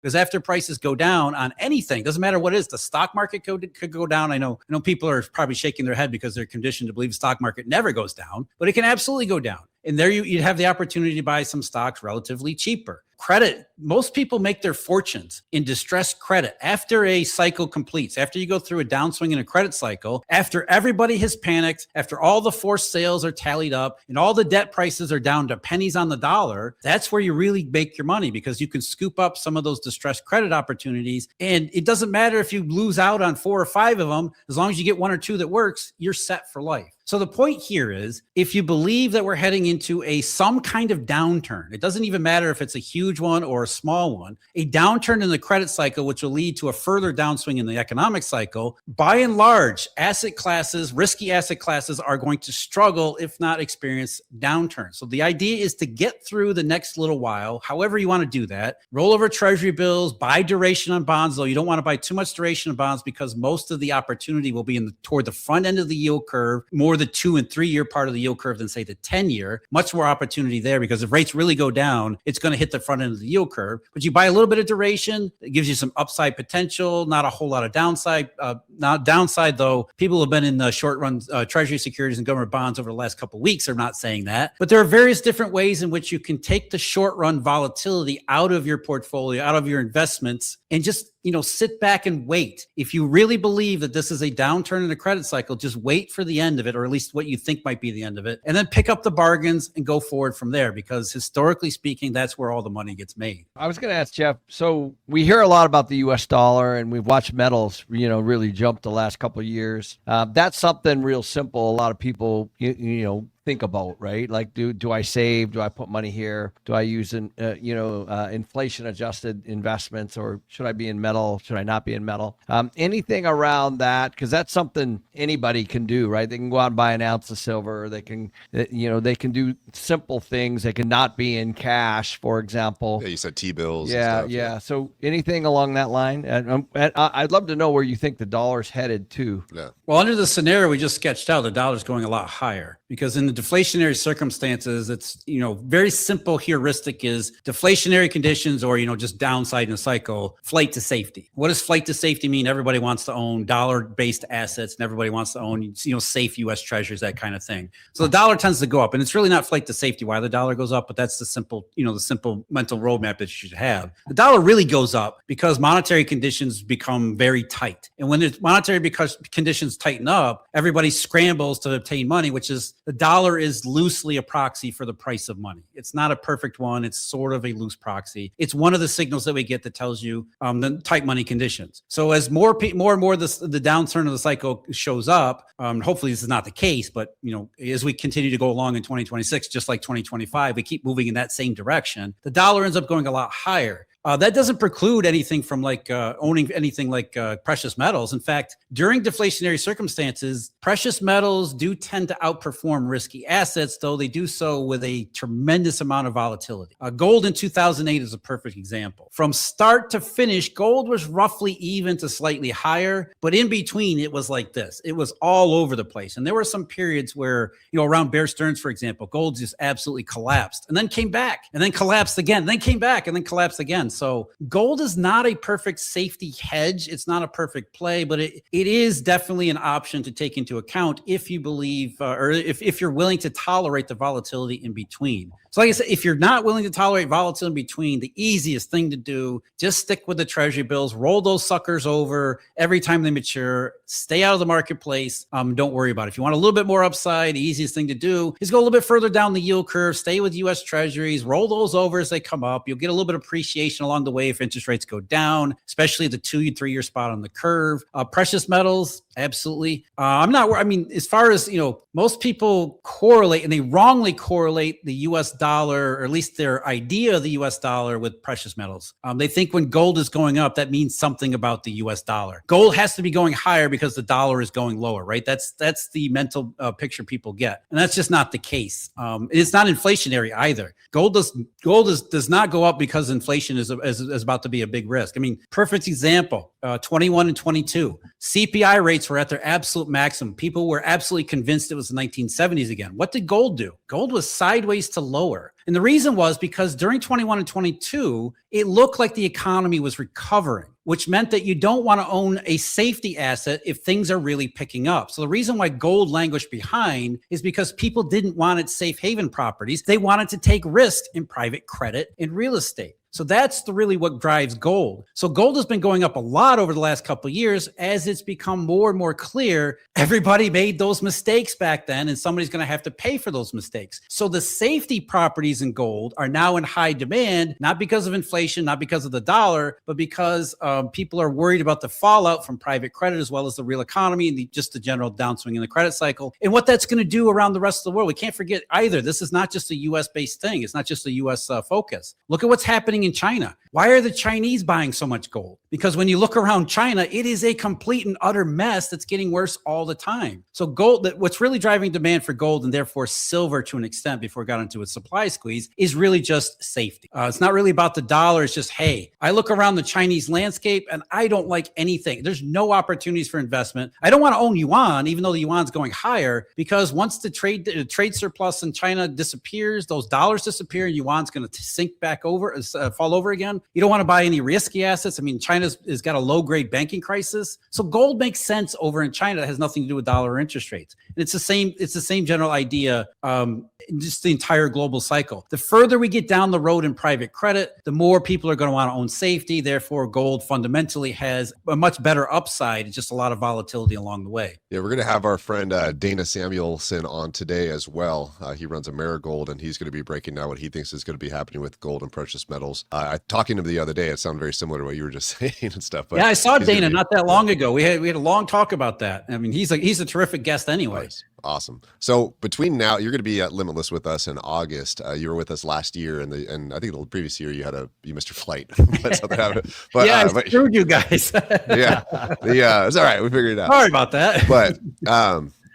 because after prices go down on anything, doesn't matter what it is, the stock market could go down. I know people are probably shaking their head because they're conditioned to believe the stock market never goes down, but it can absolutely go down. And there you'd have the opportunity to buy some stocks relatively cheaper. Credit, most people make their fortunes in distressed credit after a cycle completes, after you go through a downswing in a credit cycle, after everybody has panicked, after all the forced sales are tallied up and all the debt prices are down to pennies on the dollar. That's where you really make your money, because you can scoop up some of those distressed credit opportunities. And it doesn't matter if you lose out on 4 or 5 of them, as long as you get 1 or 2 that works, you're set for life. So the point here is, if you believe that we're heading into some kind of downturn, it doesn't even matter if it's a huge one or a small one, a downturn in the credit cycle, which will lead to a further downswing in the economic cycle, by and large, asset classes, risky asset classes, are going to struggle, if not experience downturns. So the idea is to get through the next little while, however you want to do that. Roll over treasury bills, buy duration on bonds, though you don't want to buy too much duration on bonds, because most of the opportunity will be toward the front end of the yield curve, more the 2 and 3 year part of the yield curve than, say, the 10-year. Much more opportunity there, because if rates really go down, it's going to hit the front end of the yield curve. But you buy a little bit of duration, it gives you some upside potential, not a whole lot of downside. Not downside, though. People have been in the short run treasury securities and government bonds over the last couple of weeks are not saying that. But there are various different ways in which you can take the short run volatility out of your portfolio, out of your investments, and just sit back and wait. If you really believe that this is a downturn in the credit cycle, just wait for the end of it, or at least what you think might be the end of it, and then pick up the bargains and go forward from there, because historically speaking, that's where all the money gets made. I was going to ask Jeff, so we hear a lot about the US dollar, and we've watched metals, really jump the last couple of years. That's something real simple. A lot of people, think about, right? Like, do I save? Do I put money here? Do I use inflation adjusted investments, or should I be in metal? Should I not be in metal? Anything around that? Because that's something anybody can do, right? They can go out and buy an ounce of silver. They can, they can do simple things. They can not be in cash, for example. Yeah, you said T-bills. Yeah. So anything along that line? And I'd love to know where you think the dollar's headed to. Yeah. Well, under the scenario we just sketched out, the dollar's going a lot higher, because in the deflationary circumstances, it's, very simple heuristic is deflationary conditions, or, just downside in a cycle, flight to safety. What does flight to safety mean? Everybody wants to own dollar-based assets, and everybody wants to own, safe U.S. treasuries, that kind of thing. So the dollar tends to go up, and it's really not flight to safety why the dollar goes up, but that's the simple, the simple mental roadmap that you should have. The dollar really goes up because monetary conditions become very tight. And when the monetary conditions tighten up, everybody scrambles to obtain money, which is, the dollar is loosely a proxy for the price of money. It's not a perfect one. It's sort of a loose proxy. It's one of the signals that we get that tells you the tight money conditions. So as more and more the downturn of the cycle shows up, hopefully this is not the case, but as we continue to go along in 2026, just like 2025, we keep moving in that same direction. The dollar ends up going a lot higher. That doesn't preclude anything from owning anything like precious metals. In fact, during deflationary circumstances, precious metals do tend to outperform risky assets, though they do so with a tremendous amount of volatility. Gold in 2008 is a perfect example. From start to finish, gold was roughly even to slightly higher, but in between, it was like this. It was all over the place. And there were some periods where, around Bear Stearns, for example, gold just absolutely collapsed and then came back and then collapsed again, then came back and then collapsed again. So gold is not a perfect safety hedge. It's not a perfect play, but it is definitely an option to take into account if you believe, or if you're willing to tolerate the volatility in between. So like I said, if you're not willing to tolerate volatility in between, the easiest thing to do, just stick with the treasury bills, roll those suckers over every time they mature, stay out of the marketplace. Don't worry about it. If you want a little bit more upside, the easiest thing to do is go a little bit further down the yield curve, stay with U.S. treasuries, roll those over as they come up. You'll get a little bit of appreciation along the way if interest rates go down, especially the 2 and 3 year spot on the curve. Precious metals, absolutely. As far as, most people correlate, and they wrongly correlate the U.S. dollar, or at least their idea of the U.S. dollar, with precious metals. They think when gold is going up, that means something about the U.S. dollar. Gold has to be going higher because the dollar is going lower, right? That's the mental picture people get, and that's just not the case. It's not inflationary either. Gold does not go up because inflation is about to be a big risk. Perfect example. 21 and 22. CPI rates were at their absolute maximum. People were absolutely convinced it was the 1970s again. What did gold do? Gold was sideways to lower. And the reason was because during 21 and 22, it looked like the economy was recovering, which meant that you don't want to own a safety asset if things are really picking up. So the reason why gold languished behind is because people didn't want its safe haven properties. They wanted to take risk in private credit and real estate. So that's really what drives gold. So gold has been going up a lot over the last couple of years as it's become more and more clear. Everybody made those mistakes back then, and somebody's going to have to pay for those mistakes. So the safety properties in gold are now in high demand, not because of inflation, not because of the dollar, but because people are worried about the fallout from private credit as well as the real economy and just the general downswing in the credit cycle and what that's going to do around the rest of the world. We can't forget either. This is not just a U.S.-based thing. It's not just a U.S. Focus. Look at what's happening in China. Why are the Chinese buying so much gold? Because when you look around China, it is a complete and utter mess that's getting worse all the time. So gold, what's really driving demand for gold and therefore silver to an extent before it got into its supply squeeze is really just safety. It's not really about the dollar. It's just, hey, I look around the Chinese landscape and I don't like anything. There's no opportunities for investment. I don't want to own yuan, even though the yuan's going higher, because once the trade surplus in China disappears, those dollars disappear and yuan's going to sink back over, fall over again. You don't want to buy any risky assets. I mean, China's got a low grade banking crisis. So gold makes sense over in China. That has nothing to do with dollar interest rates. And it's the same general idea, just the entire global cycle. The further we get down the road in private credit, the more people are going to want to own safety. Therefore, gold fundamentally has a much better upside. It's just a lot of volatility along the way. Yeah, we're going to have our friend Dana Samuelson on today as well. He runs Amerigold, and he's going to be breaking down what he thinks is going to be happening with gold and precious metals. Talking to him the other day, it sounded very similar to what you were just saying and stuff. But yeah, I saw Dana not that long ago. We had a long talk about that. I mean, he's a terrific guest anyway. Nice. Awesome. So between now, you're going to be at Limitless with us in August. You were with us last year, and I think the previous year you missed your flight. But yeah, I screwed you guys. Yeah, it's all right. We figured it out. Sorry about that. But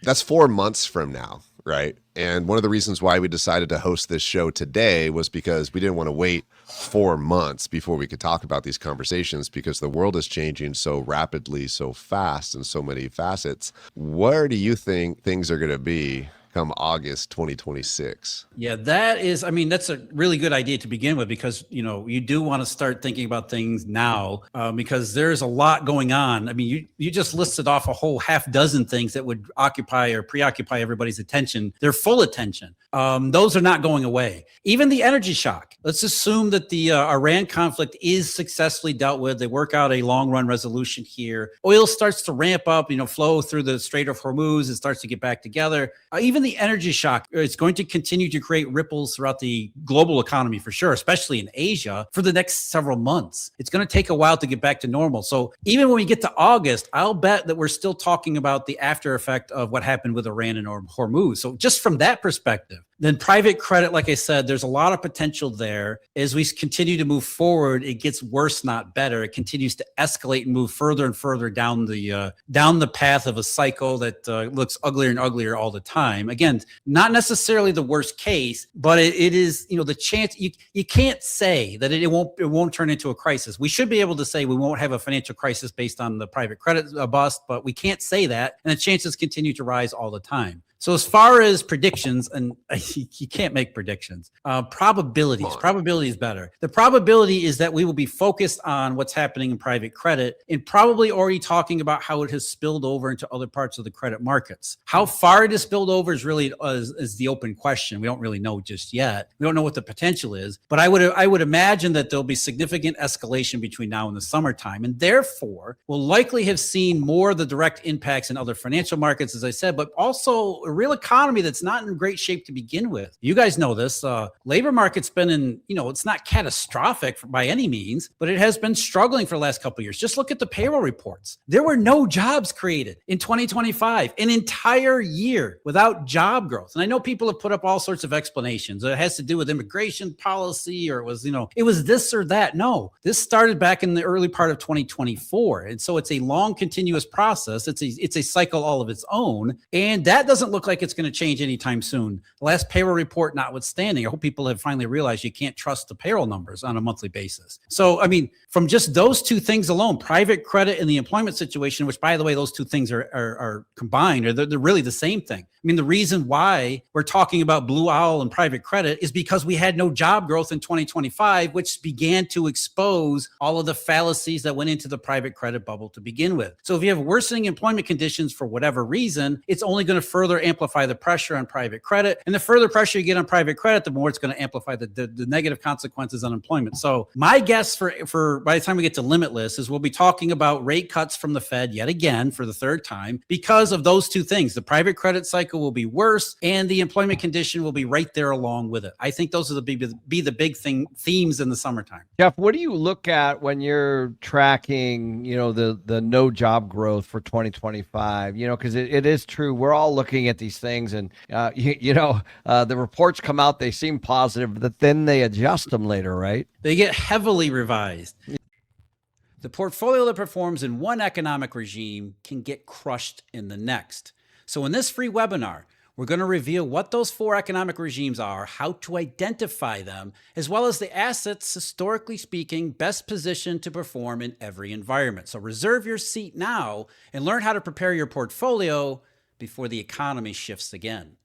that's 4 months from now, right? And one of the reasons why we decided to host this show today was because we didn't want to wait 4 months before we could talk about these conversations, because the world is changing so rapidly, so fast, in so many facets. Where do you think things are going to be come August 2026? Yeah, that's a really good idea to begin with, because, you do want to start thinking about things now because there's a lot going on. I mean, you just listed off a whole half dozen things that would occupy or preoccupy everybody's attention, their full attention. Those are not going away. Even the energy shock. Let's assume that the Iran conflict is successfully dealt with. They work out a long run resolution here. Oil starts to ramp up, flow through the Strait of Hormuz. It starts to get back together. Even the energy shock, it's going to continue to create ripples throughout the global economy for sure, especially in Asia for the next several months. It's going to take a while to get back to normal. So even when we get to August, I'll bet that we're still talking about the after effect of what happened with Iran and Hormuz. So just from that perspective, then private credit, like I said, there's a lot of potential there. As we continue to move forward, it gets worse, not better. It continues to escalate and move further and further down the path of a cycle that looks uglier and uglier all the time. Again, not necessarily the worst case, but it is, the chance. You can't say that it won't turn into a crisis. We should be able to say we won't have a financial crisis based on the private credit bust, but we can't say that, and the chances continue to rise all the time. So as far as predictions, and you can't make predictions, probability is better. The probability is that we will be focused on what's happening in private credit and probably already talking about how it has spilled over into other parts of the credit markets. How far it has spilled over is really is the open question. We don't really know just yet. We don't know what the potential is, but I would imagine that there'll be significant escalation between now and the summertime, and therefore we'll likely have seen more of the direct impacts in other financial markets, as I said, but also a real economy that's not in great shape to begin with. You guys know this. Labor market's been in, it's not catastrophic by any means, but it has been struggling for the last couple of years. Just look at the payroll reports. There were no jobs created in 2025, an entire year without job growth. And I know people have put up all sorts of explanations. It has to do with immigration policy, or it was this or that. No, this started back in the early part of 2024. And so it's a long, continuous process. It's a cycle all of its own. And that doesn't look like it's going to change anytime soon. The last payroll report notwithstanding, I hope people have finally realized you can't trust the payroll numbers on a monthly basis. So, I mean, from just those two things alone, private credit and the employment situation, which by the way, those two things are combined, or they're really the same thing. I mean, the reason why we're talking about Blue Owl and private credit is because we had no job growth in 2025, which began to expose all of the fallacies that went into the private credit bubble to begin with. So if you have worsening employment conditions for whatever reason, it's only going to further amplify the pressure on private credit. And the further pressure you get on private credit, the more it's going to amplify the negative consequences on employment. So my guess for by the time we get to Limitless is we'll be talking about rate cuts from the Fed yet again for the third time because of those two things. The private credit cycle will be worse and the employment condition will be right there along with it. I think those are the big themes in the summertime. Jeff, what do you look at when you're tracking, the no job growth for 2025? Because it is true. We're all looking at these things and, the reports come out, they seem positive, but then they adjust them later, right? They get heavily revised. The portfolio that performs in one economic regime can get crushed in the next. So in this free webinar, we're going to reveal what those 4 economic regimes are, how to identify them, as well as the assets, historically speaking, best positioned to perform in every environment. So reserve your seat now and learn how to prepare your portfolio before the economy shifts again.